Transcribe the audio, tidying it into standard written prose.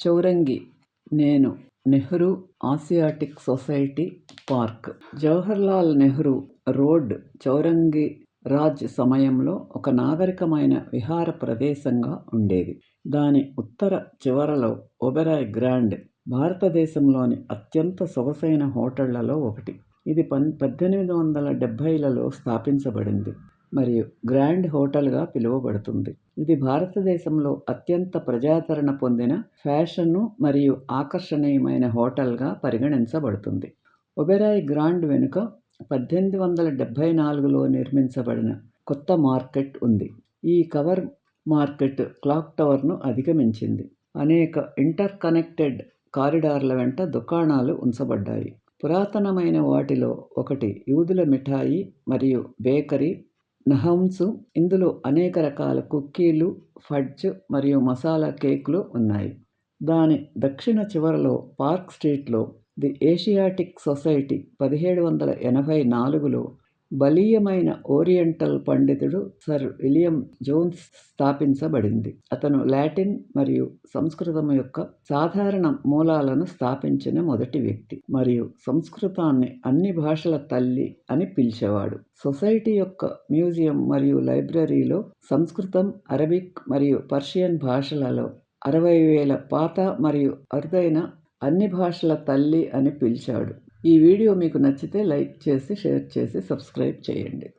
చౌరంగి నేను Nehru Asiatic society park Jawaharlal Nehru road Chowringhee Raj సమయంలో ఒక నాగరికమైన విహార ప్రదేశంగా ఉండేది. దాని ఉత్తర చివరలో ఒబెరాయ్ గ్రాండ్ భారతదేశంలోని అత్యంత సొగసైన హోటళ్లలో ఒకటి. ఇది 1870లలో స్థాపించబడింది మరియు గ్రాండ్ హోటల్గా పిలువబడుతుంది. ఇది భారతదేశంలో అత్యంత ప్రజాదరణ పొందిన ఫ్యాషన్ మరియు ఆకర్షణీయమైన హోటల్గా పరిగణించబడుతుంది. ఒబెరాయ్ గ్రాండ్ వెనుక 1874లో నిర్మించబడిన కొత్త మార్కెట్ ఉంది. ఈ కవర్ మార్కెట్ క్లాక్ టవర్ను అధిగమించింది. అనేక ఇంటర్ కనెక్టెడ్ కారిడార్ల వెంట దుకాణాలు ఉంచబడ్డాయి. పురాతనమైన వాటిలో ఒకటి యూదుల మిఠాయి మరియు బేకరీ నహమ్స్. ఇందులో అనేక రకాల కుకీలు, ఫడ్జ్ మరియు మసాలా కేకులు ఉన్నాయి. దాని దక్షిణ చివరలో పార్క్ స్ట్రీట్లో ది ఏషియాటిక్ సొసైటీ 1784లో బలీయమైన ఓరియంటల్ పండితుడు సర్ విలియం జోన్స్ స్థాపించబడింది. అతను లాటిన్ మరియు సంస్కృతం యొక్క సాధారణ మూలాలను స్థాపించిన మొదటి వ్యక్తి మరియు సంస్కృతాన్ని అన్ని భాషల తల్లి అని పిలిచేవాడు. సొసైటీ యొక్క మ్యూజియం మరియు లైబ్రరీలో సంస్కృతం, అరబిక్ మరియు పర్షియన్ భాషలలో 60,000 పాత మరియు అరుదైన అన్ని భాషల తల్లి అని పిలిచాడు. ఈ వీడియో మీకు నచ్చితే లైక్ చేసి, షేర్ చేసి, సబ్స్క్రైబ్ చేయండి.